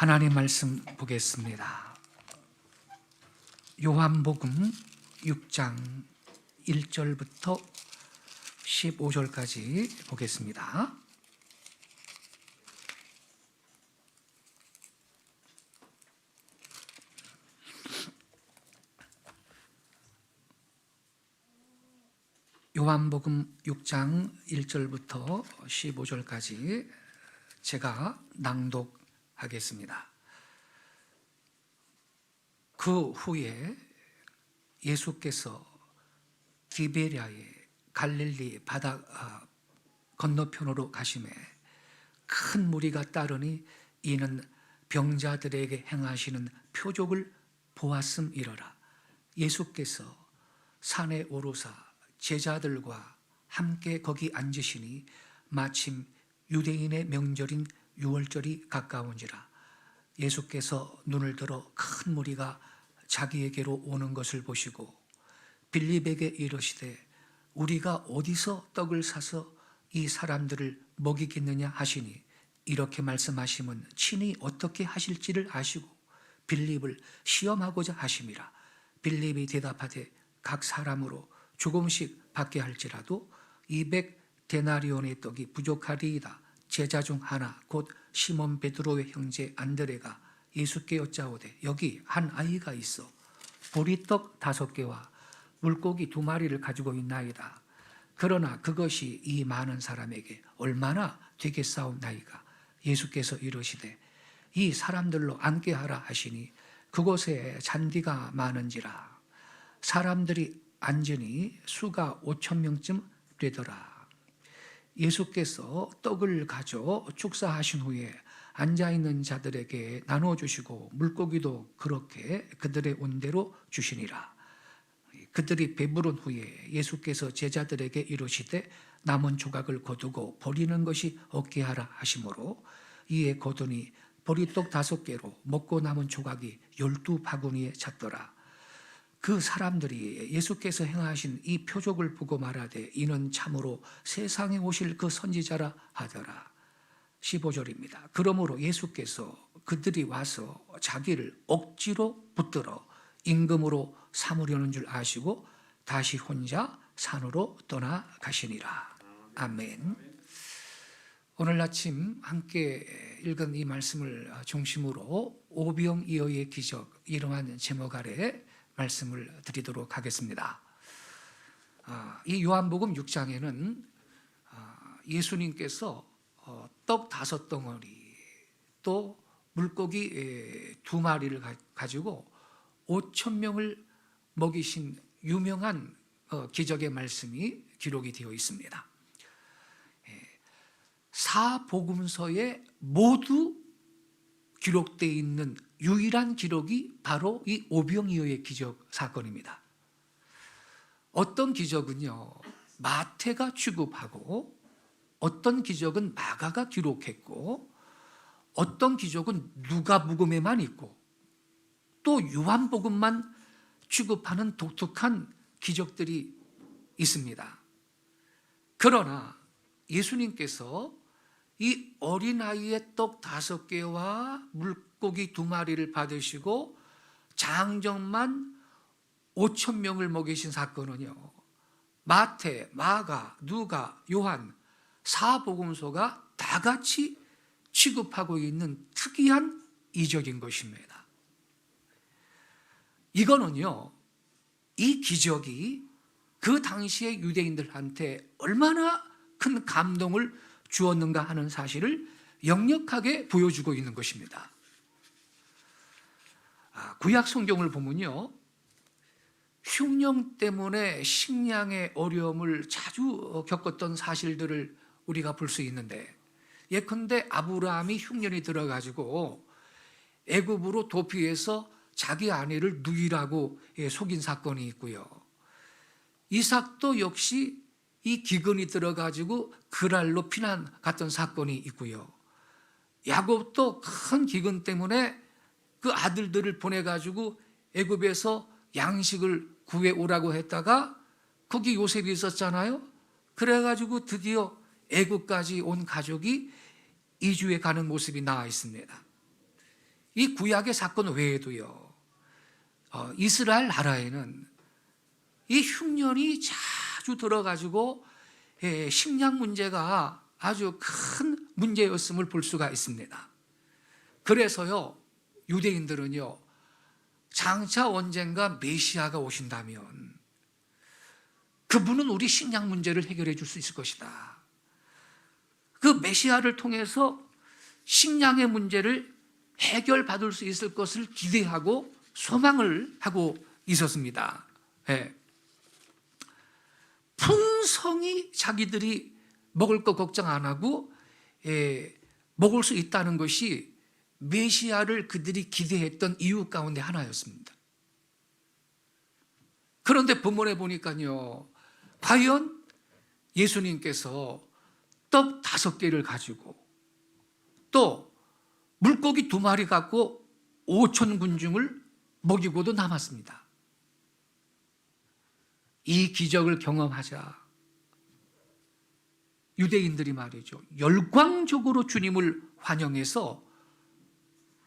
하나님 말씀 보겠습니다. 요한복음 6장 1절부터 15절까지 보겠습니다. 요한복음 6장 1절부터 15절까지 제가 낭독하겠습니다. 그 후에 예수께서 디베랴의 갈릴리 바다 건너편으로 가시매 큰 무리가 따르니 이는 병자들에게 행하시는 표적을 보았음이러라. 예수께서 산에 오르사 제자들과 함께 거기 앉으시니 마침 유대인의 명절인 유월절이 가까운지라. 예수께서 눈을 들어 큰 무리가 자기에게로 오는 것을 보시고 빌립에게 이르시되 우리가 어디서 떡을 사서 이 사람들을 먹이겠느냐 하시니 이렇게 말씀하시면 친히 어떻게 하실지를 아시고 빌립을 시험하고자 하심이라. 빌립이 대답하되 각 사람으로 조금씩 받게 할지라도 200데나리온의 떡이 부족하리이다. 제자 중 하나 곧 시몬 베드로의 형제 안드레가 예수께 여짜오되 여기 한 아이가 있어 보리떡 5개와 물고기 2마리를 가지고 있나이다. 그러나 그것이 이 많은 사람에게 얼마나 되겠사옵나이까. 예수께서 이르시되 이 사람들로 앉게 하라 하시니 그곳에 잔디가 많은지라. 사람들이 앉으니 수가 5,000명쯤 되더라. 예수께서 떡을 가져 축사하신 후에 앉아있는 자들에게 나눠주시고 물고기도 그렇게 그들의 온대로 주시니라. 그들이 배부른 후에 예수께서 제자들에게 이르시되 남은 조각을 거두고 버리는 것이 없게 하라 하시므로 이에 거두니 보리떡 5개로 먹고 남은 조각이 12바구니에 찼더라. 그 사람들이 예수께서 행하신 이 표적을 보고 말하되 이는 참으로 세상에 오실 그 선지자라 하더라. 15절입니다. 그러므로 예수께서 그들이 와서 자기를 억지로 붙들어 임금으로 삼으려는 줄 아시고 다시 혼자 산으로 떠나가시니라. 아멘. 오늘 아침 함께 읽은 이 말씀을 중심으로 오병이어의 기적, 이러한 제목 아래 말씀을 드리도록 하겠습니다. 이 요한복음 6장에는 예수님께서 떡 5덩어리 또 물고기 2마리를 가지고 5,000명을 먹이신 유명한 기적의 말씀이 기록이 되어 있습니다. 사복음서에 모두 기록되어 있는 유일한 기록이 바로 이 오병이어의 기적 사건입니다. 어떤 기적은요, 마태가 취급하고 어떤 기적은 마가가 기록했고 어떤 기적은 누가복음에만 있고 또 요한복음만 취급하는 독특한 기적들이 있습니다. 그러나 예수님께서 이 어린아이의 떡 5개와 물고기 2마리를 받으시고 장정만 5,000명을 먹이신 사건은요, 마태, 마가, 누가, 요한 사복음서가 다 같이 취급하고 있는 특이한 이적인 것입니다. 이거는요, 이 기적이 그 당시의 유대인들한테 얼마나 큰 감동을 주었는가 하는 사실을 역력하게 보여주고 있는 것입니다. 구약 성경을 보면요, 흉령 때문에 식량의 어려움을 자주 겪었던 사실들을 우리가 볼 수 있는데, 예컨대 아브라함이 흉년이 들어가지고 애굽으로 도피해서 자기 아내를 누이라고 속인 사건이 있고요. 이삭도 역시 이 기근이 들어가지고 그랄로 피난 갔던 사건이 있고요. 야곱도 큰 기근 때문에 그 아들들을 보내가지고 애굽에서 양식을 구해오라고 했다가 거기 요셉이 있었잖아요. 그래가지고 드디어 애굽까지 온 가족이 이주해 가는 모습이 나와 있습니다. 이 구약의 사건 외에도요, 이스라엘 나라에는 이 흉년이 자주 들어가지고 식량 문제가 아주 큰 문제였음을 볼 수가 있습니다. 그래서요, 유대인들은요, 장차 언젠가 메시아가 오신다면 그분은 우리 식량 문제를 해결해 줄 수 있을 것이다. 그 메시아를 통해서 식량의 문제를 해결받을 수 있을 것을 기대하고 소망을 하고 있었습니다. 예. 풍성히 자기들이 먹을 거 걱정 안 하고 먹을 수 있다는 것이 메시아를 그들이 기대했던 이유 가운데 하나였습니다. 그런데 본문에 보니까요, 과연 예수님께서 떡 5개를 가지고 또 물고기 2마리 갖고 5천 군중을 먹이고도 남았습니다. 이 기적을 경험하자 유대인들이 말이죠, 열광적으로 주님을 환영해서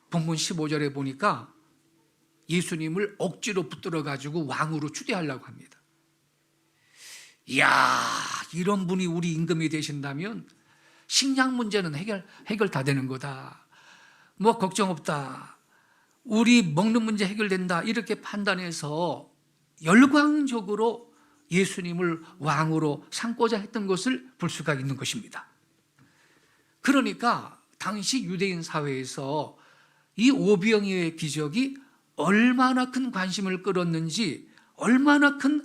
본문 15절에 보니까 예수님을 억지로 붙들어 가지고 왕으로 추대하려고 합니다. 이야, 이런 분이 우리 임금이 되신다면 식량 문제는 해결 다 되는 거다. 뭐 걱정 없다. 우리 먹는 문제 해결된다. 이렇게 판단해서 열광적으로 예수님을 왕으로 삼고자 했던 것을 볼 수가 있는 것입니다. 그러니까 당시 유대인 사회에서 이 오병이어의 기적이 얼마나 큰 관심을 끌었는지, 얼마나 큰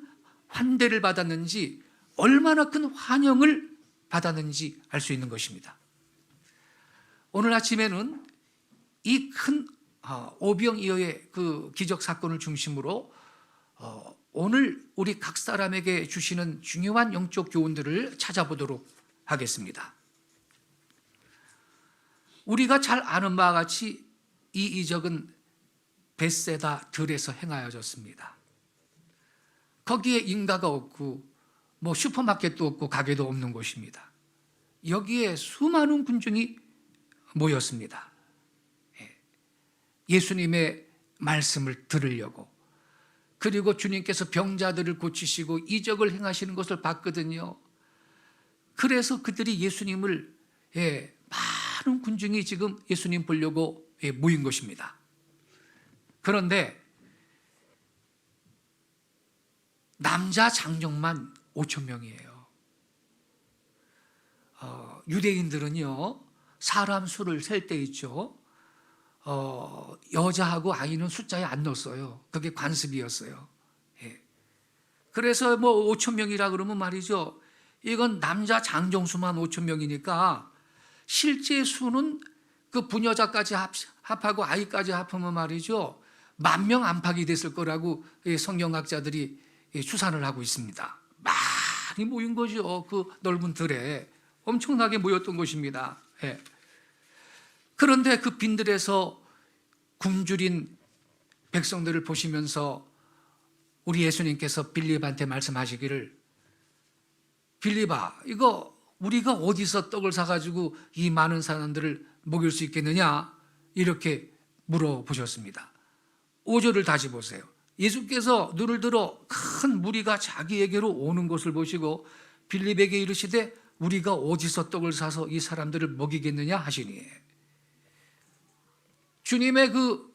환대를 받았는지, 얼마나 큰 환영을 받았는지 알 수 있는 것입니다. 오늘 아침에는 이 큰 오병이어의 그 기적 사건을 중심으로 오늘 우리 각 사람에게 주시는 중요한 영적 교훈들을 찾아보도록 하겠습니다. 우리가 잘 아는 바와 같이 이 이적은 벳세다 들에서 행하여졌습니다. 거기에 인가가 없고 뭐 슈퍼마켓도 없고 가게도 없는 곳입니다. 여기에 수많은 군중이 모였습니다. 예수님의 말씀을 들으려고, 그리고 주님께서 병자들을 고치시고 이적을 행하시는 것을 봤거든요. 그래서 그들이 예수님을, 많은 군중이 지금 예수님 보려고 모인 것입니다. 그런데 남자 장정만 5천 명이에요. 유대인들은요, 사람 수를 셀 때 있죠, 여자하고 아이는 숫자에 안 넣었어요. 그게 관습이었어요. 그래서 뭐 5천 명이라 그러면 말이죠, 이건 남자 장정수만 5천 명이니까 실제 수는 그 부녀자까지 합하고 아이까지 합하면 말이죠, 10,000명 안팎이 됐을 거라고 성경학자들이 추산을 하고 있습니다. 많이 모인 거죠. 그 넓은 들에 엄청나게 모였던 것입니다. 그런데 그 빈들에서 굶주린 백성들을 보시면서 우리 예수님께서 빌립한테 말씀하시기를, 빌립아, 이거 우리가 어디서 떡을 사가지고 이 많은 사람들을 먹일 수 있겠느냐? 이렇게 물어보셨습니다. 5절을 다시 보세요. 예수께서 눈을 들어 큰 무리가 자기에게로 오는 것을 보시고 빌립에게 이르시되 우리가 어디서 떡을 사서 이 사람들을 먹이겠느냐 하시니, 주님의 그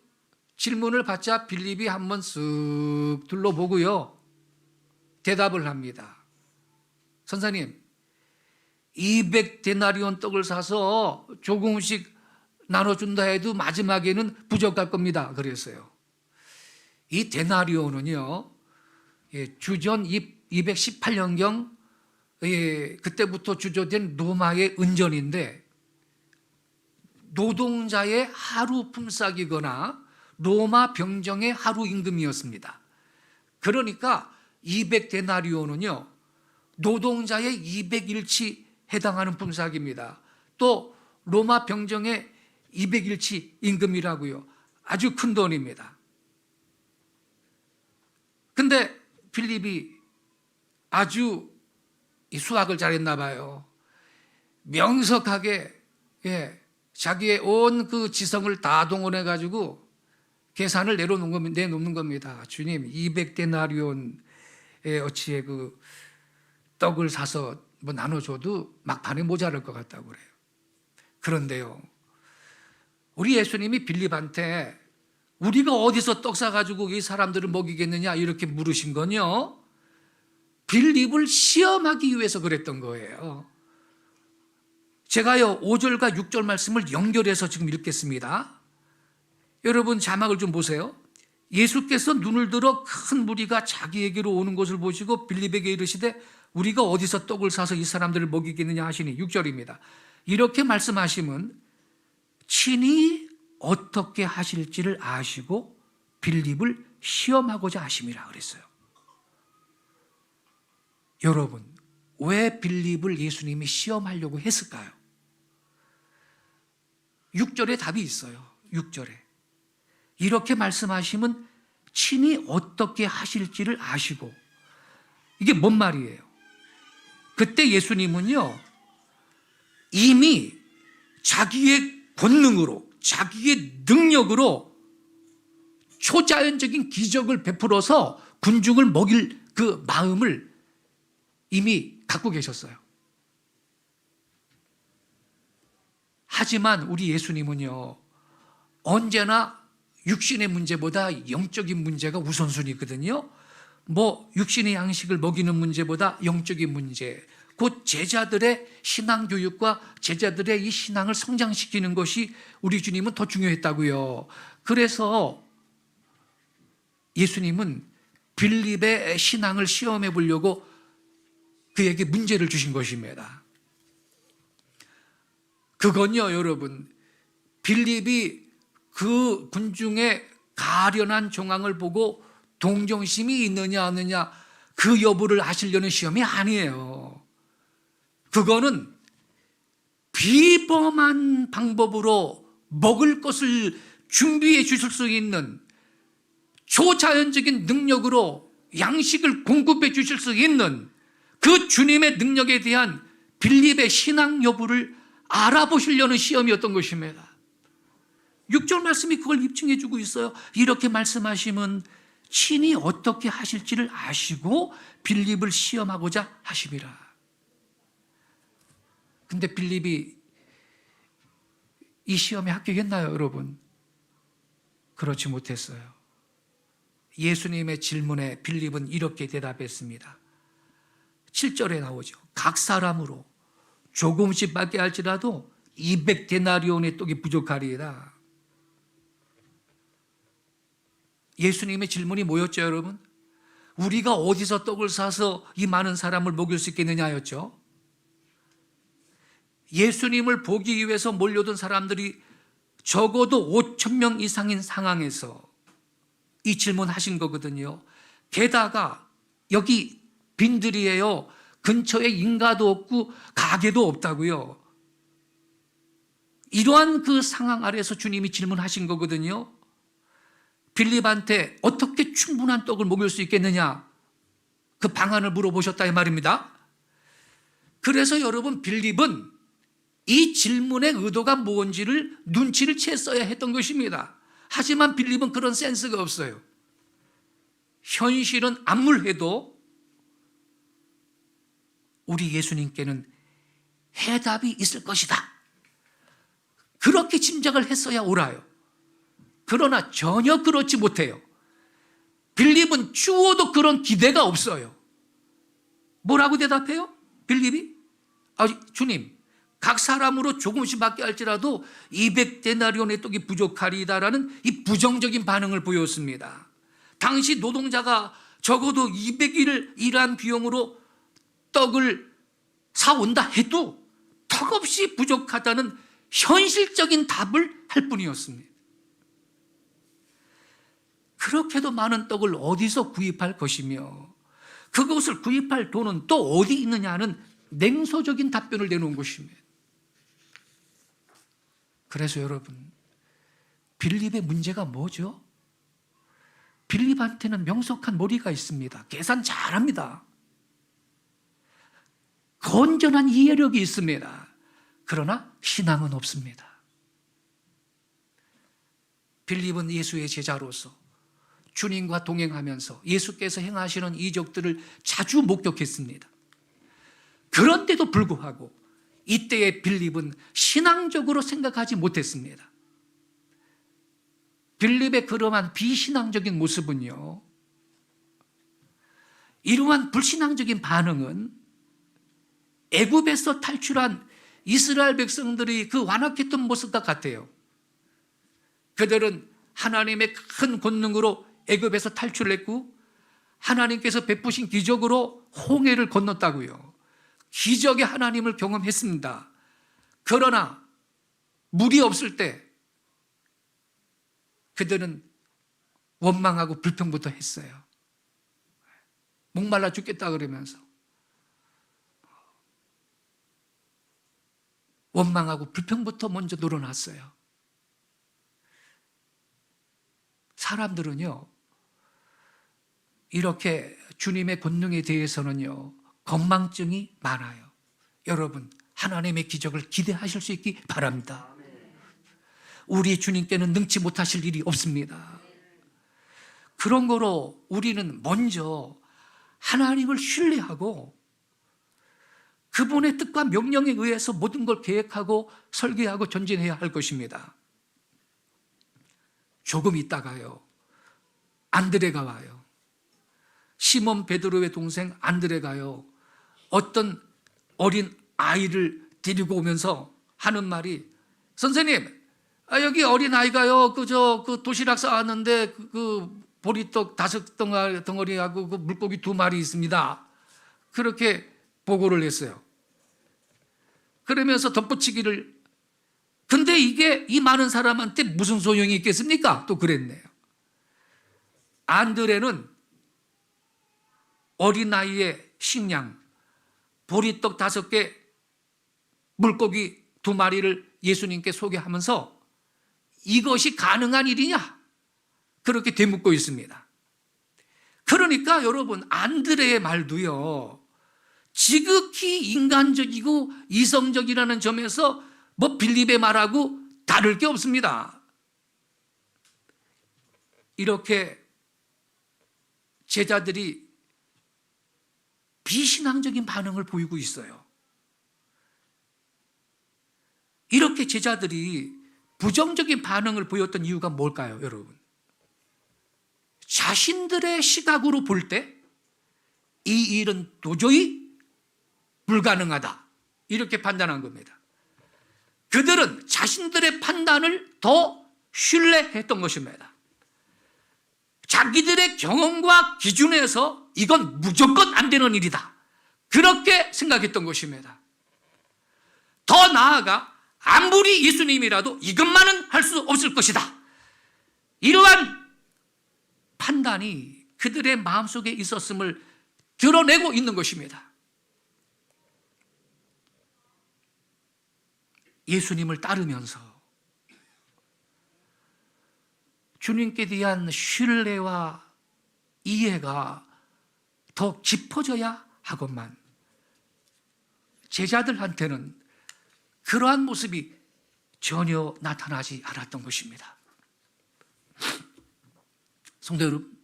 질문을 받자 빌립이 한번 쓱 둘러보고요, 대답을 합니다. 선생님, 200데나리온 떡을 사서 조금씩 나눠준다 해도 마지막에는 부족할 겁니다. 그랬어요. 이 데나리온은요, 주전 218년경 그때부터 주조된 로마의 은전인데, 노동자의 하루 품삯이거나 로마 병정의 하루 임금이었습니다. 그러니까 200데나리온은요, 노동자의 200일치 해당하는 품삯입니다. 또 로마 병정의 200일치 임금이라고요. 아주 큰 돈입니다. 근데 빌립이 아주 수학을 잘했나 봐요. 명석하게 자기의 온 그 지성을 다 동원해 가지고 계산을 내놓는 겁니다. 주님, 200데나리온의 어치의 그 떡을 사서 뭐 나눠줘도 막판에 모자랄 것 같다고 그래요. 그런데요, 우리 예수님이 빌립한테 우리가 어디서 떡 사가지고 이 사람들을 먹이겠느냐 이렇게 물으신 건요, 빌립을 시험하기 위해서 그랬던 거예요. 제가요 5절과 6절 말씀을 연결해서 지금 읽겠습니다. 여러분 자막을 좀 보세요. 예수께서 눈을 들어 큰 무리가 자기에게로 오는 것을 보시고 빌립에게 이르시되 우리가 어디서 떡을 사서 이 사람들을 먹이겠느냐 하시니, 6절입니다. 이렇게 말씀하시면 친히 어떻게 하실지를 아시고 빌립을 시험하고자 하심이라 그랬어요. 여러분, 왜 빌립을 예수님이 시험하려고 했을까요? 6절에 답이 있어요. 6절에 이렇게 말씀하시면 친히 어떻게 하실지를 아시고, 이게 뭔 말이에요? 그때 예수님은요 이미 자기의 본능으로, 자기의 능력으로 초자연적인 기적을 베풀어서 군중을 먹일 그 마음을 이미 갖고 계셨어요. 하지만 우리 예수님은요 언제나 육신의 문제보다 영적인 문제가 우선순위거든요. 뭐 육신의 양식을 먹이는 문제보다 영적인 문제, 곧 제자들의 신앙 교육과 제자들의 이 신앙을 성장시키는 것이 우리 주님은 더 중요했다고요. 그래서 예수님은 빌립의 신앙을 시험해 보려고 그에게 문제를 주신 것입니다. 그건요 여러분, 빌립이 그 군중의 가련한 정황을 보고 동정심이 있느냐 없느냐 그 여부를 아시려는 시험이 아니에요. 그거는 비범한 방법으로 먹을 것을 준비해 주실 수 있는, 초자연적인 능력으로 양식을 공급해 주실 수 있는 그 주님의 능력에 대한 빌립의 신앙 여부를 알아보시려는 시험이었던 것입니다. 6절 말씀이 그걸 입증해 주고 있어요. 이렇게 말씀하시면 친히 어떻게 하실지를 아시고 빌립을 시험하고자 하심이라. 근데 빌립이 이 시험에 합격했나요, 여러분? 그렇지 못했어요. 예수님의 질문에 빌립은 이렇게 대답했습니다. 7절에 나오죠. 각 사람으로 조금씩 받게 할지라도 200데나리온의 떡이 부족하리이다. 예수님의 질문이 뭐였죠, 여러분? 우리가 어디서 떡을 사서 이 많은 사람을 먹일 수 있겠느냐였죠. 예수님을 보기 위해서 몰려든 사람들이 적어도 5,000명 이상인 상황에서 이 질문하신 거거든요. 게다가 여기 빈들이에요. 근처에 인가도 없고 가게도 없다고요. 이러한 그 상황 아래서 주님이 질문하신 거거든요. 빌립한테 어떻게 충분한 떡을 먹일 수 있겠느냐, 그 방안을 물어보셨다 이 말입니다. 그래서 여러분, 빌립은 이 질문의 의도가 뭔지를 눈치를 챘어야 했던 것입니다. 하지만 빌립은 그런 센스가 없어요. 현실은 암울해도 우리 예수님께는 해답이 있을 것이다, 그렇게 짐작을 했어야 옳아요. 그러나 전혀 그렇지 못해요. 빌립은 추워도 그런 기대가 없어요. 뭐라고 대답해요? 빌립이? 주님, 각 사람으로 조금씩 받게 할지라도 200데나리온의 떡이 부족하리이다라는 이 부정적인 반응을 보였습니다. 당시 노동자가 적어도 200일을 일한 비용으로 떡을 사온다 해도 턱없이 부족하다는 현실적인 답을 할 뿐이었습니다. 그렇게도 많은 떡을 어디서 구입할 것이며 그것을 구입할 돈은 또 어디 있느냐는 냉소적인 답변을 내놓은 것입니다. 그래서 여러분, 빌립의 문제가 뭐죠? 빌립한테는 명석한 머리가 있습니다. 계산 잘합니다. 건전한 이해력이 있습니다. 그러나 신앙은 없습니다. 빌립은 예수의 제자로서 주님과 동행하면서 예수께서 행하시는 이적들을 자주 목격했습니다. 그런데도 불구하고 이때의 빌립은 신앙적으로 생각하지 못했습니다. 빌립의 그러한 비신앙적인 모습은요, 이러한 불신앙적인 반응은 애굽에서 탈출한 이스라엘 백성들이 그 완악했던 모습과 같아요. 그들은 하나님의 큰 권능으로 애굽에서 탈출했고 하나님께서 베푸신 기적으로 홍해를 건넜다고요. 기적의 하나님을 경험했습니다. 그러나 물이 없을 때 그들은 원망하고 불평부터 했어요. 목말라 죽겠다 그러면서 원망하고 불평부터 먼저 늘어났어요. 사람들은요, 이렇게 주님의 권능에 대해서는요, 건망증이 많아요. 여러분, 하나님의 기적을 기대하실 수 있기 바랍니다. 우리 주님께는 능치 못하실 일이 없습니다. 그런 거로 우리는 먼저 하나님을 신뢰하고 그분의 뜻과 명령에 의해서 모든 걸 계획하고 설계하고 전진해야 할 것입니다. 조금 있다가요, 안드레가 와요. 시몬 베드로의 동생 안드레가요, 어떤 어린 아이를 데리고 오면서 하는 말이, 선생님, 여기 어린 아이가요, 그 도시락 쌓았는데 그 보리떡 5덩어리하고 그 물고기 2마리 있습니다. 그렇게 보고를 했어요. 그러면서 덧붙이기를, 근데 이게 이 많은 사람한테 무슨 소용이 있겠습니까? 또 그랬네요. 안드레는 어린아이의 식량, 보리떡 5개, 물고기 2마리를 예수님께 소개하면서 이것이 가능한 일이냐? 그렇게 되묻고 있습니다. 그러니까 여러분, 안드레의 말도요, 지극히 인간적이고 이성적이라는 점에서 뭐 빌립의 말하고 다를 게 없습니다. 이렇게 제자들이 비신앙적인 반응을 보이고 있어요. 이렇게 제자들이 부정적인 반응을 보였던 이유가 뭘까요, 여러분? 자신들의 시각으로 볼 때 이 일은 도저히 불가능하다, 이렇게 판단한 겁니다. 그들은 자신들의 판단을 더 신뢰했던 것입니다. 자기들의 경험과 기준에서 이건 무조건 안 되는 일이다, 그렇게 생각했던 것입니다. 더 나아가 아무리 예수님이라도 이것만은 할 수 없을 것이다, 이러한 판단이 그들의 마음속에 있었음을 드러내고 있는 것입니다. 예수님을 따르면서 주님께 대한 신뢰와 이해가 더 깊어져야 하건만 제자들한테는 그러한 모습이 전혀 나타나지 않았던 것입니다. 성도 여러분,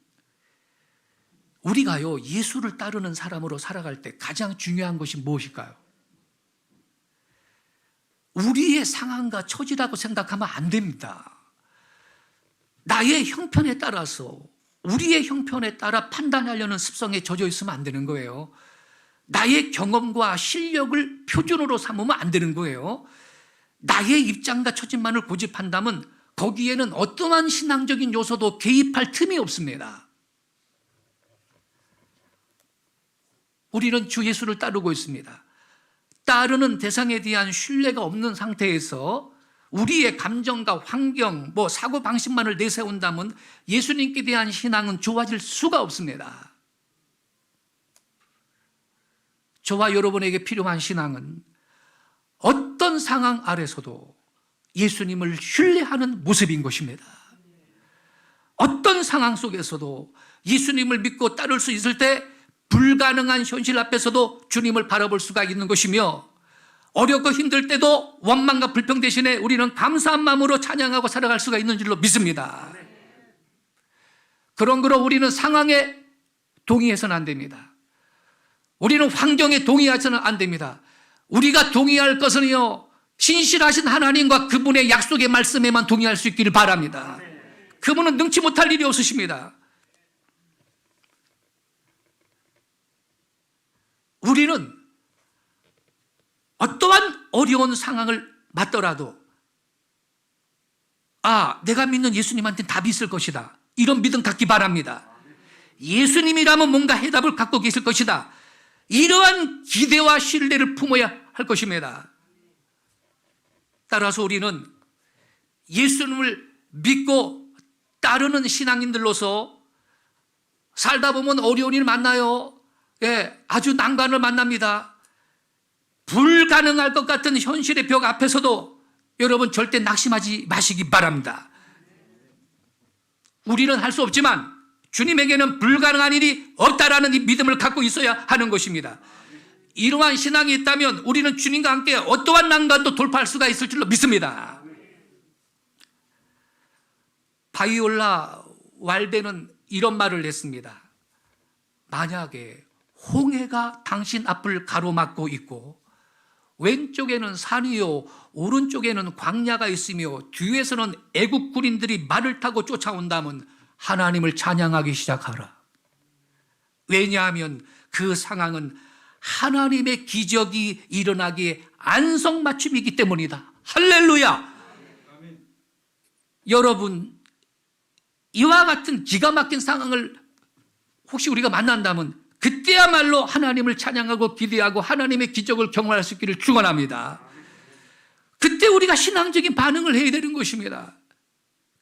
우리가요, 예수를 따르는 사람으로 살아갈 때 가장 중요한 것이 무엇일까요? 우리의 상황과 처지라고 생각하면 안 됩니다. 나의 형편에 따라서, 우리의 형편에 따라 판단하려는 습성에 젖어 있으면 안 되는 거예요. 나의 경험과 실력을 표준으로 삼으면 안 되는 거예요. 나의 입장과 처지만을 고집한다면 거기에는 어떠한 신앙적인 요소도 개입할 틈이 없습니다. 우리는 주 예수를 따르고 있습니다. 따르는 대상에 대한 신뢰가 없는 상태에서 우리의 감정과 환경, 사고방식만을 내세운다면 예수님께 대한 신앙은 좋아질 수가 없습니다. 저와 여러분에게 필요한 신앙은 어떤 상황 아래서도 예수님을 신뢰하는 모습인 것입니다. 어떤 상황 속에서도 예수님을 믿고 따를 수 있을 때 불가능한 현실 앞에서도 주님을 바라볼 수가 있는 것이며, 어렵고 힘들 때도 원망과 불평 대신에 우리는 감사한 마음으로 찬양하고 살아갈 수가 있는 줄로 믿습니다. 그런 거로 우리는 상황에 동의해서는 안 됩니다. 우리는 환경에 동의해서는 안 됩니다. 우리가 동의할 것은요, 신실하신 하나님과 그분의 약속의 말씀에만 동의할 수 있기를 바랍니다. 그분은 능치 못할 일이 없으십니다. 우리는 어떠한 어려운 상황을 맞더라도 내가 믿는 예수님한테는 답이 있을 것이다, 이런 믿음 갖기 바랍니다. 예수님이라면 뭔가 해답을 갖고 계실 것이다, 이러한 기대와 신뢰를 품어야 할 것입니다. 따라서 우리는 예수님을 믿고 따르는 신앙인들로서 살다 보면 어려운 일 만나요. 아주 난관을 만납니다. 불가능할 것 같은 현실의 벽 앞에서도 여러분 절대 낙심하지 마시기 바랍니다. 우리는 할 수 없지만 주님에게는 불가능한 일이 없다라는 이 믿음을 갖고 있어야 하는 것입니다. 이러한 신앙이 있다면 우리는 주님과 함께 어떠한 난관도 돌파할 수가 있을 줄로 믿습니다. 바이올라 왈데는 이런 말을 했습니다. 만약에 홍해가 당신 앞을 가로막고 있고 왼쪽에는 산이요 오른쪽에는 광야가 있으며 뒤에서는 애국 군인들이 말을 타고 쫓아온다면 하나님을 찬양하기 시작하라. 왜냐하면 그 상황은 하나님의 기적이 일어나기에 안성맞춤이기 때문이다. 할렐루야. 여러분, 이와 같은 기가 막힌 상황을 혹시 우리가 만난다면 그때야말로 하나님을 찬양하고 기대하고 하나님의 기적을 경험할 수 있기를 축원합니다. 그때 우리가 신앙적인 반응을 해야 되는 것입니다.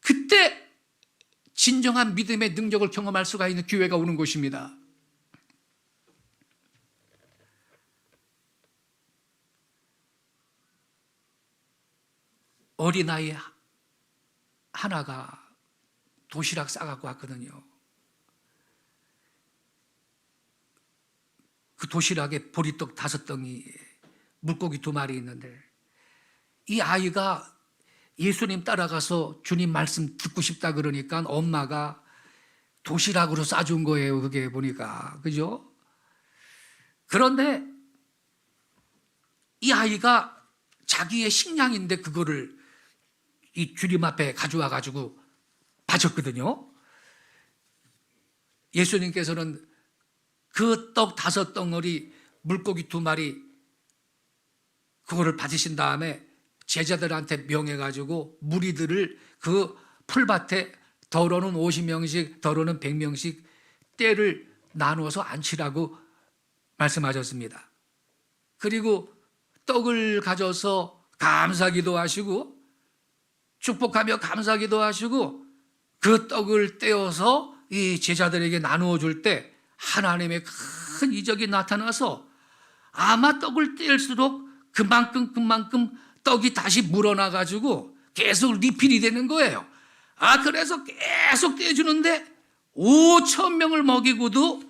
그때 진정한 믿음의 능력을 경험할 수가 있는 기회가 오는 것입니다. 어린아이 하나가 도시락 싸갖고 왔거든요. 그 도시락에 보리떡 5덩이, 물고기 2마리 있는데 이 아이가 예수님 따라가서 주님 말씀 듣고 싶다 그러니까 엄마가 도시락으로 싸준 거예요. 그게 보니까. 그죠? 그런데 이 아이가 자기의 식량인데 그거를 이 주님 앞에 가져와 가지고 바쳤거든요. 예수님께서는 그 떡 5덩어리, 물고기 2마리 그거를 받으신 다음에 제자들한테 명해가지고 무리들을 그 풀밭에 더러는 50명씩, 더러는 100명씩 떼를 나누어서 앉히라고 말씀하셨습니다. 그리고 떡을 가져서 감사기도 하시고 축복하며 감사기도 하시고 그 떡을 떼어서 이 제자들에게 나누어 줄 때 하나님의 큰 이적이 나타나서 아마 떡을 뗄수록 그만큼 떡이 다시 물어나 가지고 계속 리필이 되는 거예요. 그래서 계속 떼주는데 5,000명을 먹이고도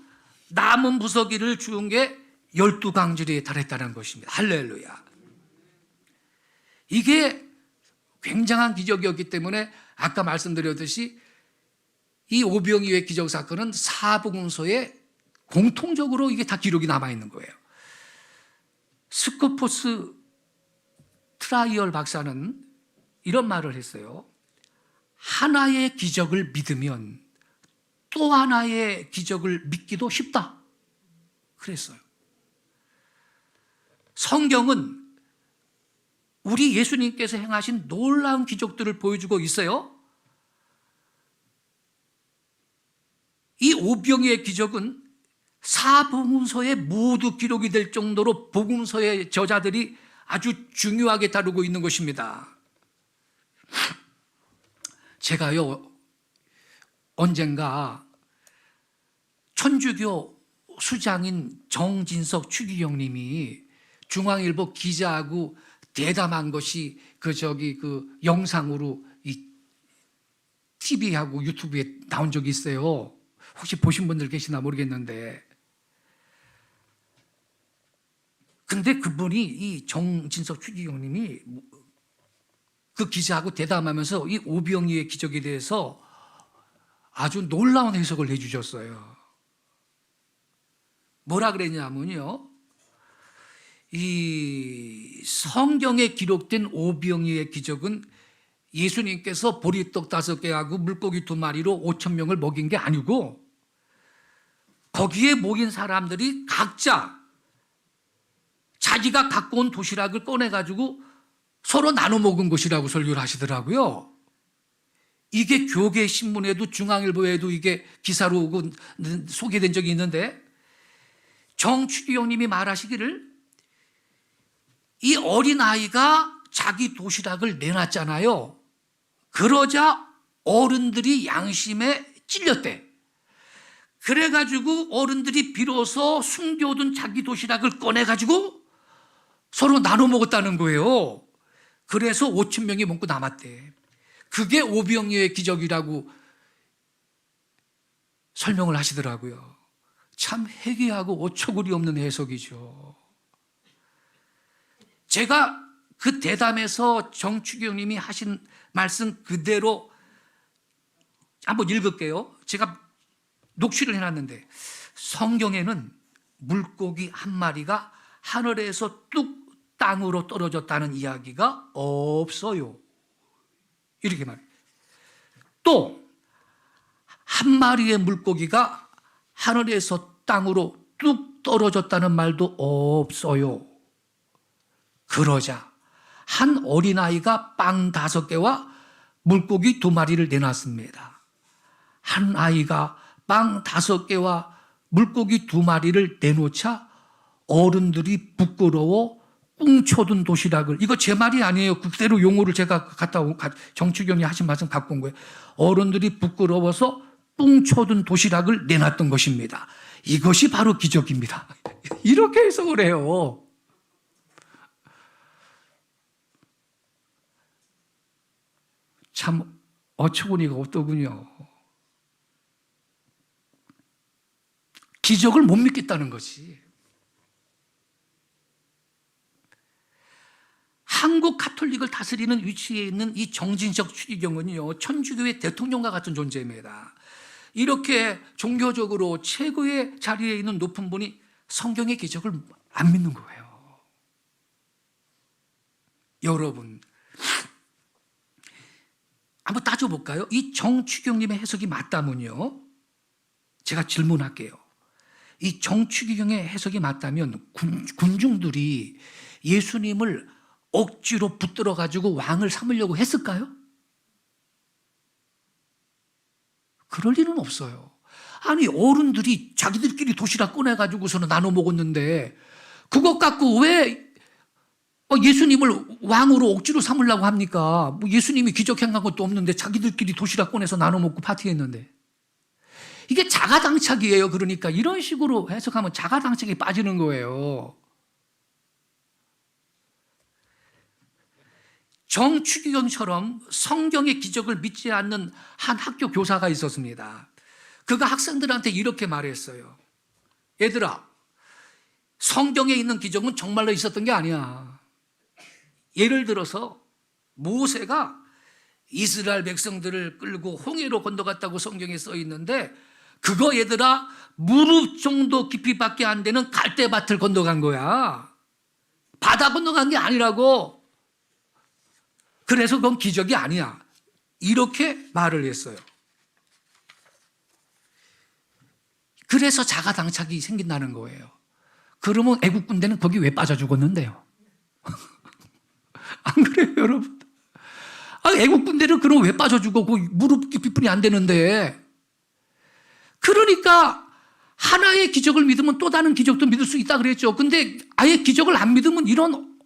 남은 부서기를 주운 게 12강줄에 달했다는 것입니다. 할렐루야. 이게 굉장한 기적이었기 때문에 아까 말씀드렸듯이 이 오병이어의 기적 사건은 사복음서에 공통적으로 이게 다 기록이 남아있는 거예요. 스코포스 트라이얼 박사는 이런 말을 했어요. 하나의 기적을 믿으면 또 하나의 기적을 믿기도 쉽다. 그랬어요. 성경은 우리 예수님께서 행하신 놀라운 기적들을 보여주고 있어요. 이 오병이어의 기적은 사복음서에 모두 기록이 될 정도로 복음서의 저자들이 아주 중요하게 다루고 있는 것입니다. 제가요, 언젠가 천주교 수장인 정진석 추기경님이 중앙일보 기자하고 대담한 것이 그 영상으로 이 TV하고 유튜브에 나온 적이 있어요. 혹시 보신 분들 계시나 모르겠는데 근데 그분이 이 정진석 추기경님이 그 기자하고 대담하면서 이 오병이의 기적에 대해서 아주 놀라운 해석을 해주셨어요. 뭐라 그랬냐면요, 이 성경에 기록된 오병이의 기적은 예수님께서 보리떡 5개하고 물고기 2마리로 5,000명을 먹인 게 아니고 거기에 모인 사람들이 각자 자기가 갖고 온 도시락을 꺼내가지고 서로 나눠 먹은 것이라고 설교를 하시더라고요. 이게 교계 신문에도 중앙일보에도 이게 기사로 소개된 적이 있는데, 정추기경님이 말하시기를 이 어린아이가 자기 도시락을 내놨잖아요. 그러자 어른들이 양심에 찔렸대. 그래가지고 어른들이 비로소 숨겨둔 자기 도시락을 꺼내가지고 서로 나눠 먹었다는 거예요. 그래서 5,000명이 먹고 남았대. 그게 오병이의 기적이라고 설명을 하시더라고요. 참 해괴하고 어처구니 없는 해석이죠. 제가 그 대담에서 정추경님이 하신 말씀 그대로 한번 읽을게요. 제가 녹취를 해놨는데, 성경에는 물고기 1마리가 하늘에서 뚝 땅으로 떨어졌다는 이야기가 없어요. 이렇게 말해요. 또 1마리의 물고기가 하늘에서 땅으로 뚝 떨어졌다는 말도 없어요. 그러자 한 어린아이가 빵 5개와 물고기 2마리를 내놨습니다. 한 아이가 빵 5개와 물고기 2마리를 내놓자 어른들이 부끄러워 꿍쳐둔 도시락을, 이거 제 말이 아니에요. 그대로 용어를 제가 정추경이 하신 말씀 갖고 온 거예요. 어른들이 부끄러워서 꿍쳐둔 도시락을 내놨던 것입니다. 이것이 바로 기적입니다. 이렇게 해석을 해요. 참 어처구니가 없더군요. 기적을 못 믿겠다는 것이. 한국 가톨릭을 다스리는 위치에 있는 이 정진석 추기경은요, 천주교의 대통령과 같은 존재입니다. 이렇게 종교적으로 최고의 자리에 있는 높은 분이 성경의 기적을 안 믿는 거예요. 여러분, 한번 따져볼까요? 이 정추경님의 해석이 맞다면요, 제가 질문할게요. 이 정추경의 해석이 맞다면 군중들이 예수님을 억지로 붙들어 가지고 왕을 삼으려고 했을까요? 그럴 일은 없어요. 아니, 어른들이 자기들끼리 도시락 꺼내가지고서는 나눠 먹었는데 그것 갖고 왜 예수님을 왕으로 억지로 삼으려고 합니까? 뭐 예수님이 기적 행한 것도 없는데 자기들끼리 도시락 꺼내서 나눠 먹고 파티했는데. 이게 자가당착이에요. 그러니까 이런 식으로 해석하면 자가당착에 빠지는 거예요. 정추기경처럼 성경의 기적을 믿지 않는 한 학교 교사가 있었습니다. 그가 학생들한테 이렇게 말했어요. 얘들아, 성경에 있는 기적은 정말로 있었던 게 아니야. 예를 들어서 모세가 이스라엘 백성들을 끌고 홍해로 건너갔다고 성경에 써 있는데, 그거 얘들아 무릎 정도 깊이밖에 안 되는 갈대밭을 건너간 거야. 바다 건너간 게 아니라고. 그래서 그건 기적이 아니야. 이렇게 말을 했어요. 그래서 자가당착이 생긴다는 거예요. 그러면 애국 군대는 거기 왜 빠져 죽었는데요? 안 그래요, 여러분? 애국 군대는 그럼 왜 빠져 죽어? 그 무릎 깊이뿐이 안 되는데. 그러니까 하나의 기적을 믿으면 또 다른 기적도 믿을 수 있다 그랬죠. 근데 아예 기적을 안 믿으면 이런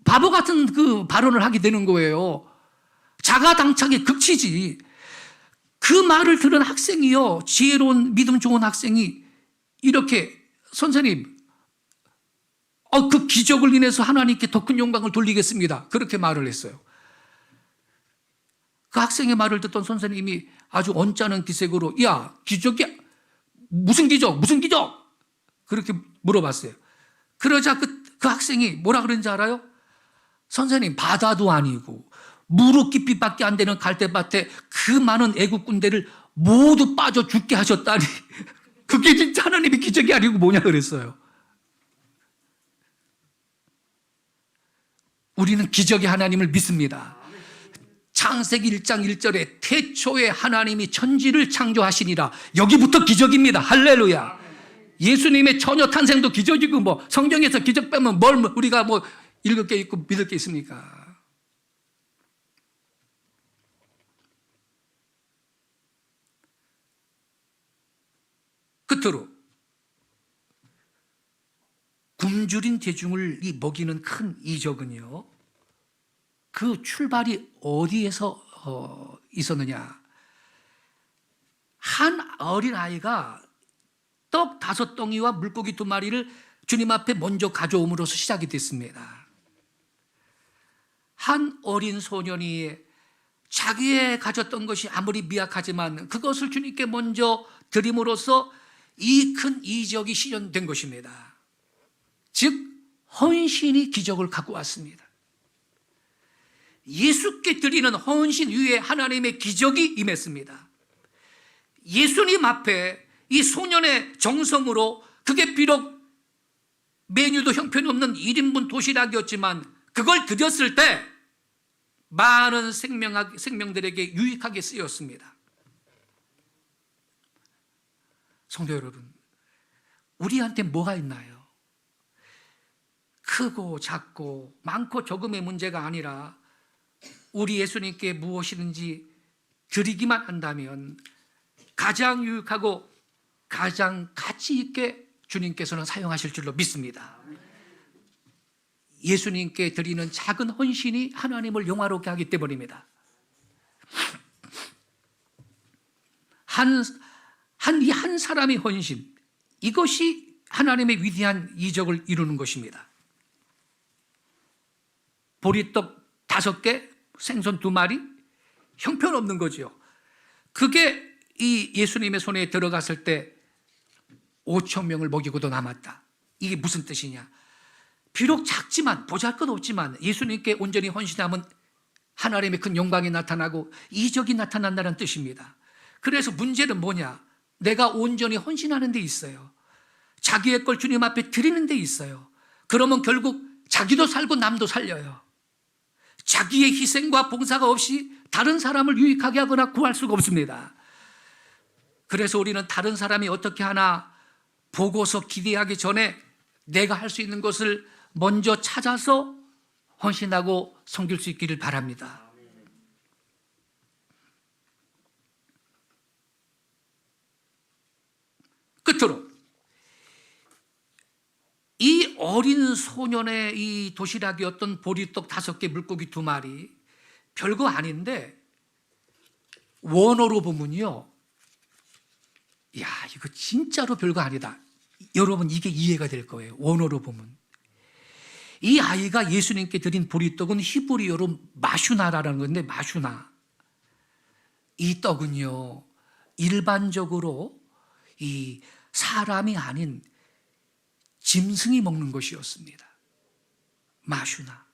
바보 같은 그 발언을 하게 되는 거예요. 자가당착의 극치지. 그 말을 들은 학생이요, 지혜로운 믿음 좋은 학생이 이렇게, 선생님, 그 기적을 인해서 하나님께 더 큰 영광을 돌리겠습니다. 그렇게 말을 했어요. 그 학생의 말을 듣던 선생님이 아주 언짢은 기색으로, 야, 기적이 무슨 기적? 무슨 기적? 그렇게 물어봤어요. 그러자 그 학생이 뭐라 그런지 알아요? 선생님, 바다도 아니고 무릎 깊이밖에 안 되는 갈대밭에 그 많은 애국 군대를 모두 빠져 죽게 하셨다니 그게 진짜 하나님의 기적이 아니고 뭐냐 그랬어요. 우리는 기적의 하나님을 믿습니다. 창세기 1장 1절에 태초에 하나님이 천지를 창조하시니라. 여기부터 기적입니다. 할렐루야. 예수님의 처녀 탄생도 기적이고 뭐 성경에서 기적 빼면 뭘 우리가 뭐 읽을 게 있고 믿을 게 있습니까? 끝으로 굶주린 대중을 먹이는 큰 이적은요, 그 출발이 어디에서 있었느냐? 한 어린아이가 떡 5덩이와 물고기 2마리를 주님 앞에 먼저 가져옴으로써 시작이 됐습니다. 한 어린 소년이 자기의 가졌던 것이 아무리 미약하지만 그것을 주님께 먼저 드림으로써 이 큰 이적이 실현된 것입니다. 즉 헌신이 기적을 갖고 왔습니다. 예수께 드리는 헌신 위에 하나님의 기적이 임했습니다. 예수님 앞에 이 소년의 정성으로, 그게 비록 메뉴도 형편없는 1인분 도시락이었지만 그걸 드렸을 때 많은 생명들에게 유익하게 쓰였습니다. 성도 여러분, 우리한테 뭐가 있나요? 크고 작고 많고 적음의 문제가 아니라 우리 예수님께 무엇이든지 드리기만 한다면 가장 유익하고 가장 가치 있게 주님께서는 사용하실 줄로 믿습니다. 예수님께 드리는 작은 헌신이 하나님을 영화롭게 하기 때문입니다. 한 사람의 헌신, 이것이 하나님의 위대한 이적을 이루는 것입니다. 보리떡 5개, 생선 2마리, 형편없는 거죠. 그게 이 예수님의 손에 들어갔을 때 5천 명을 먹이고도 남았다. 이게 무슨 뜻이냐? 비록 작지만, 보잘것없지만 예수님께 온전히 헌신하면 하나님의 큰 영광이 나타나고 이적이 나타난다는 뜻입니다. 그래서 문제는 뭐냐? 내가 온전히 헌신하는 데 있어요. 자기의 걸 주님 앞에 드리는 데 있어요. 그러면 결국 자기도 살고 남도 살려요. 자기의 희생과 봉사가 없이 다른 사람을 유익하게 하거나 구할 수가 없습니다. 그래서 우리는 다른 사람이 어떻게 하나 보고서 기대하기 전에 내가 할 수 있는 것을 먼저 찾아서 헌신하고 섬길 수 있기를 바랍니다. 끝으로 이 어린 소년의 이 도시락이었던 보리떡 5개, 물고기 2마리, 별거 아닌데 원어로 보면요, 야, 이거 진짜로 별거 아니다. 여러분, 이게 이해가 될 거예요. 원어로 보면 이 아이가 예수님께 드린 보리떡은 히브리어로 마슈나라는 건데, 마슈나, 이 떡은요 일반적으로 이 사람이 아닌 짐승이 먹는 것이었습니다. 마슈나.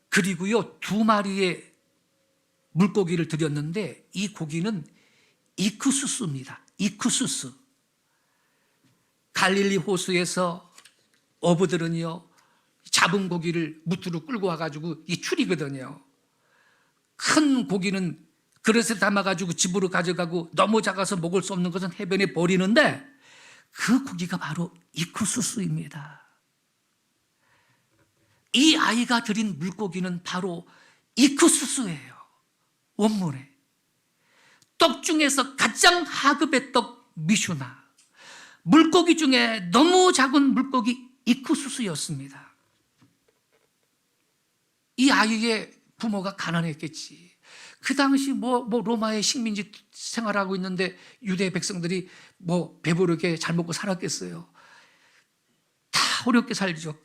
그리고요 2마리의 물고기를 드렸는데 이 고기는 이쿠수스입니다. 이쿠수스. 갈릴리 호수에서 어부들은요 잡은 고기를 무트로 끌고 와가지고 이 출이거든요. 큰 고기는 그릇에 담아가지고 집으로 가져가고 너무 작아서 먹을 수 없는 것은 해변에 버리는데 그 고기가 바로 이쿠수스입니다. 이 아이가 드린 물고기는 바로 이쿠수스예요. 원문에 떡 중에서 가장 하급의 떡 미슈나, 물고기 중에 너무 작은 물고기 이쿠수스였습니다. 이 아이의 부모가 가난했겠지. 그 당시 뭐 로마의 식민지 생활하고 있는데 유대 백성들이 뭐 배부르게 잘 먹고 살았겠어요. 다 어렵게 살죠.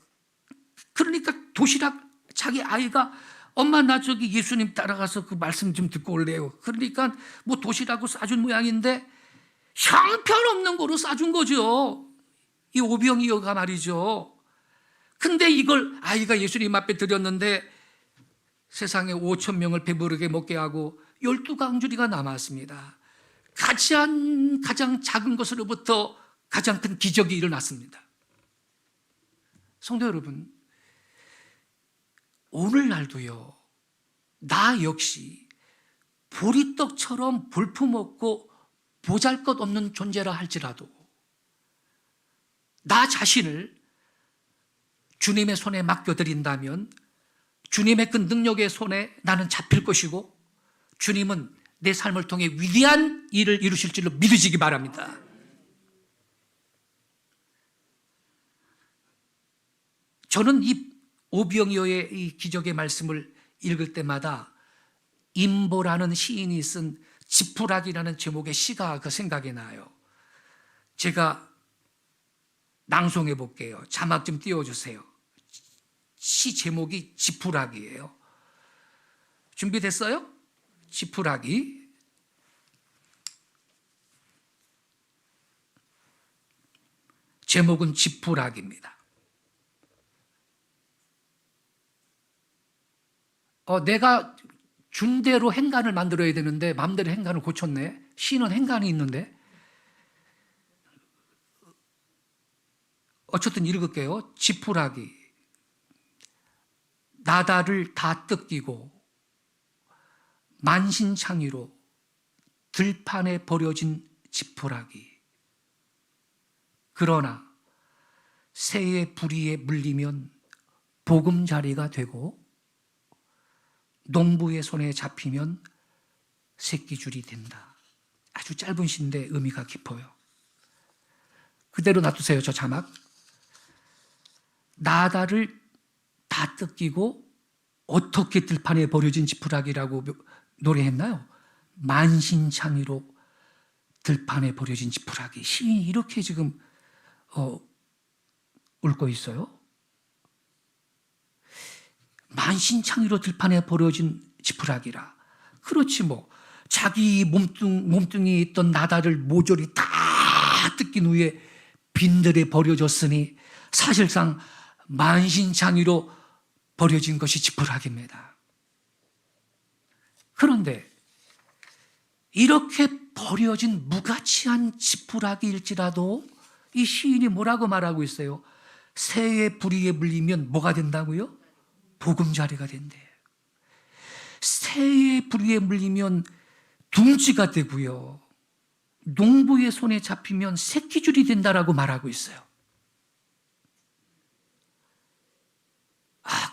그러니까 도시락, 자기 아이가 엄마 나 저기 예수님 따라가서 그 말씀 좀 듣고 올래요. 그러니까 뭐 도시락을 싸준 모양인데 형편없는 거로 싸준 거죠. 이 오병이어가 말이죠. 근데 이걸 아이가 예수님 앞에 드렸는데 세상에 5천 명을 배부르게 먹게 하고 12강주리가 남았습니다. 가장 작은 것으로부터 가장 큰 기적이 일어났습니다. 성도 여러분, 오늘날도요, 나 역시 보리떡처럼 볼품없고 보잘것없는 존재라 할지라도 나 자신을 주님의 손에 맡겨드린다면 주님의 그 능력의 손에 나는 잡힐 것이고 주님은 내 삶을 통해 위대한 일을 이루실 줄로 믿으시기 바랍니다. 저는 이 오병이어의 이 기적의 말씀을 읽을 때마다 임보라는 시인이 쓴 지푸라기라는 제목의 시가 그 생각이 나요. 제가 낭송해 볼게요. 자막 좀 띄워주세요. 시 제목이 지푸라기예요. 준비됐어요? 지푸라기. 제목은 지푸라기입니다. 내가 준 대로 행간을 만들어야 되는데 마음대로 행간을 고쳤네. 시는 행간이 있는데. 어쨌든 읽을게요. 지푸라기. 나다를 다 뜯기고 만신창이로 들판에 버려진 지푸라기. 그러나 새의 부리에 물리면 보금자리가 되고 농부의 손에 잡히면 새끼줄이 된다. 아주 짧은 시인데 의미가 깊어요. 그대로 놔두세요. 저 자막. 나다를 다 뜯기고 어떻게 들판에 버려진 지푸라기라고 노래했나요? 만신창이로 들판에 버려진 지푸라기. 시인이 이렇게 지금 읊고 있어요. 만신창이로 들판에 버려진 지푸라기라. 그렇지 뭐. 자기 몸뚱이에 있던 나다를 모조리 다 뜯긴 후에 빈들에 버려졌으니 사실상 만신창이로 버려진 것이 지푸라기입니다. 그런데 이렇게 버려진 무가치한 지푸라기일지라도 이 시인이 뭐라고 말하고 있어요? 새의 부리에 물리면 뭐가 된다고요? 보금자리가 된대요. 새의 부리에 물리면 둥지가 되고요. 농부의 손에 잡히면 새끼줄이 된다라고 말하고 있어요.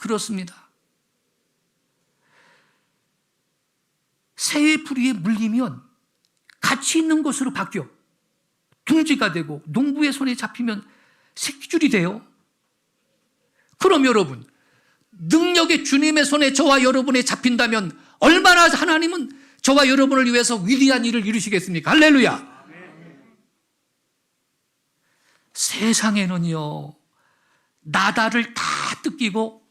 그렇습니다. 새의 부리에 물리면 가치 있는 것으로 바뀌어 둥지가 되고 농부의 손에 잡히면 새끼줄이 돼요. 그럼 여러분, 능력의 주님의 손에 저와 여러분이 잡힌다면 얼마나 하나님은 저와 여러분을 위해서 위대한 일을 이루시겠습니까? 할렐루야. 세상에는요, 나다를 다 뜯기고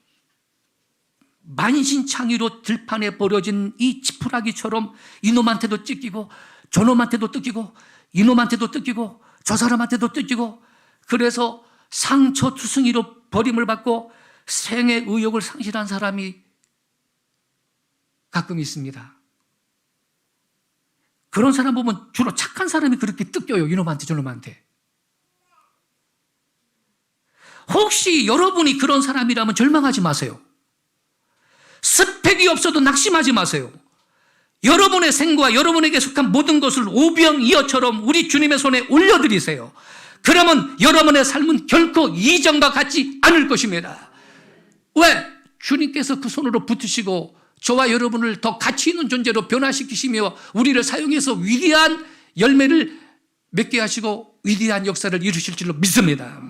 만신창이로 들판에 버려진 이 지푸라기처럼 이놈한테도 뜯기고 저놈한테도 뜯기고 이놈한테도 뜯기고 저 사람한테도 뜯기고 그래서 상처투성이로 버림을 받고 생의 의욕을 상실한 사람이 가끔 있습니다. 그런 사람 보면 주로 착한 사람이 그렇게 뜯겨요. 이놈한테 저놈한테. 혹시 여러분이 그런 사람이라면 절망하지 마세요. 스펙이 없어도 낙심하지 마세요. 여러분의 생과 여러분에게 속한 모든 것을 오병이어처럼 우리 주님의 손에 올려드리세요. 그러면 여러분의 삶은 결코 이전과 같지 않을 것입니다. 왜? 주님께서 그 손으로 붙으시고 저와 여러분을 더 가치 있는 존재로 변화시키시며 우리를 사용해서 위대한 열매를 맺게 하시고 위대한 역사를 이루실 줄로 믿습니다.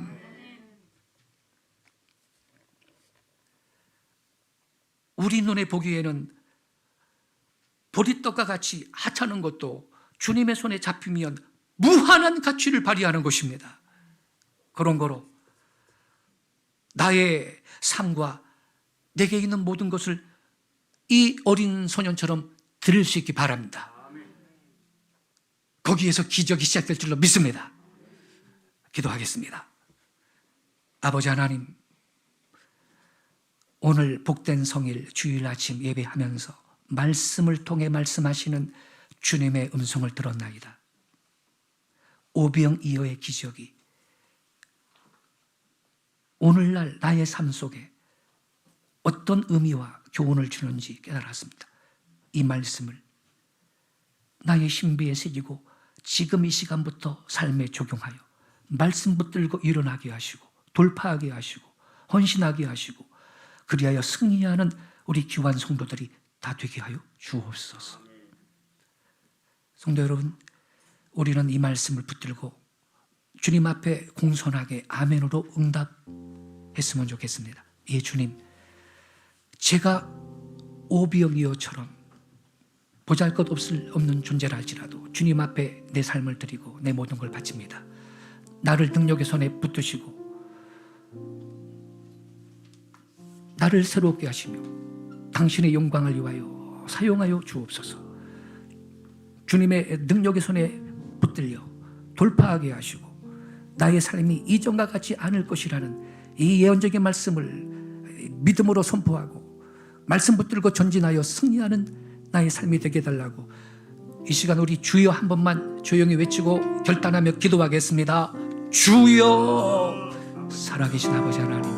우리 눈에 보기에는 보리떡과 같이 하찮은 것도 주님의 손에 잡히면 무한한 가치를 발휘하는 것입니다. 그런 거로 나의 삶과 내게 있는 모든 것을 이 어린 소년처럼 드릴 수 있기 바랍니다. 거기에서 기적이 시작될 줄로 믿습니다. 기도하겠습니다. 아버지 하나님, 오늘 복된 성일 주일 아침 예배하면서 말씀을 통해 말씀하시는 주님의 음성을 들었나이다. 오병이어의 기적이 오늘날 나의 삶 속에 어떤 의미와 교훈을 주는지 깨달았습니다. 이 말씀을 나의 신비에 새기고 지금 이 시간부터 삶에 적용하여 말씀 붙들고 일어나게 하시고 돌파하게 하시고 헌신하게 하시고 그리하여 승리하는 우리 귀한 성도들이 다 되게 하여 주옵소서. 성도 여러분, 우리는 이 말씀을 붙들고 주님 앞에 공손하게 아멘으로 응답했으면 좋겠습니다. 예, 주님, 제가 오병이어처럼 보잘것없는 존재라 할지라도 주님 앞에 내 삶을 드리고 내 모든 걸 바칩니다. 나를 능력의 손에 붙드시고 나를 새롭게 하시며 당신의 영광을 위하여 사용하여 주옵소서. 주님의 능력의 손에 붙들려 돌파하게 하시고 나의 삶이 이전과 같지 않을 것이라는 이 예언적인 말씀을 믿음으로 선포하고 말씀 붙들고 전진하여 승리하는 나의 삶이 되게 해달라고 이 시간 우리 주여 한 번만 조용히 외치고 결단하며 기도하겠습니다. 주여, 살아계신 아버지 하나님,